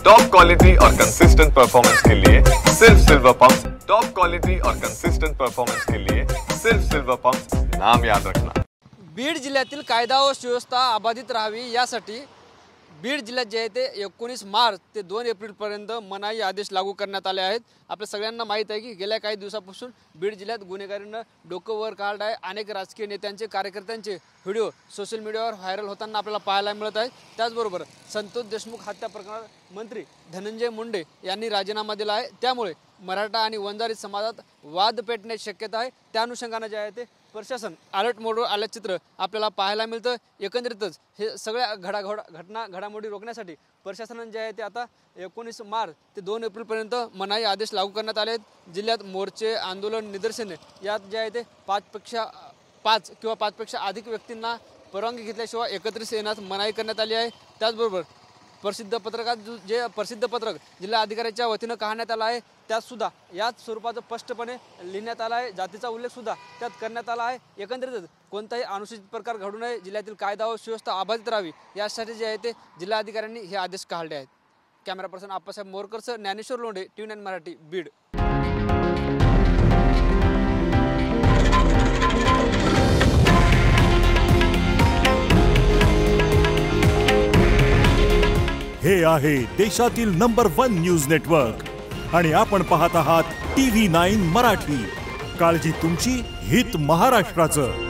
Top quality और consistent performance के लिए सिर्फ सिल्वर पंप। टॉप क्वालिटी और कंसिस्टेंट परफॉर्मेंस के लिए सिर्फ सिल्वर पंप, नाम याद रखना। बीड जिल्ह्यातील कायदा व सुव्यवस्था अबाधित राहावी यासाठी बीड जिल्ह्यात जे आहे ते 19 मार्च ते 2 एप्रिलपर्यंत मनाई आदेश लागू करण्यात आले आहेत। आपल्या सगळ्यांना माहीत आहे की गेल्या काही दिवसापासून बीड जिल्ह्यात गुन्हेगारीनं डोकं वर काढलं आहे। अनेक राजकीय नेत्यांचे कार्यकर्त्यांचे व्हिडिओ सोशल मीडियावर व्हायरल होताना आपल्याला पाहायला मिळत आहे। त्याचबरोबर संतोष देशमुख हत्या प्रकरणात मंत्री धनंजय मुंडे यांनी राजीनामा दिला आहे। त्यामुळे मराठा आणि वंजारी समाजात वाद पेटण्याची शक्यता आहे। त्या अनुषंगाने जे आहे ते प्रशासन अलर्ट मोडवर आल्याचे चित्र आपल्याला पाहायला मिळतं। एकंदरीतच हे सगळ्या घडामोडी रोखण्यासाठी प्रशासनाने जे आहे ते आता 19 मार्च ते 2 एप्रिलपर्यंत मनाई आदेश लागू करण्यात आले आहेत। जिल्ह्यात मोर्चे, आंदोलन, निदर्शने यात जे आहे ते 5 किंवा 5 पेक्षा अधिक व्यक्तींना परवानगी घेतल्याशिवाय एकत्रित येण्यास मनाई करण्यात आली आहे। त्याचबरोबर प्रसिद्ध पत्रक जिल्हा अधिकाऱ्याच्या वतीनं काढण्यात आला आहे। त्यात सुद्धा याच स्वरूपाचं स्पष्टपणे लिहिण्यात आला आहे। जातीचा उल्लेख सुद्धा त्यात करण्यात आला आहे। एकंदरीतच कोणताही अनुचित प्रकार घडू नये, जिल्ह्यातील कायदा व सुव्यवस्था अबाधित राहावी यासाठी जे आहे ते जिल्हा अधिकाऱ्यांनी हे आदेश काढले आहेत। कॅमेरा पर्सन आप्पासाहेब मोरकरसह ज्ञानेश्वर लोंढे, TV9 मराठी, बीड। हे आहे देशातील नंबर 1 न्यूज नेटवर्क आणि आपण पाहत आहात TV9 मराठी। काळजी तुमची, हित महाराष्ट्राचं।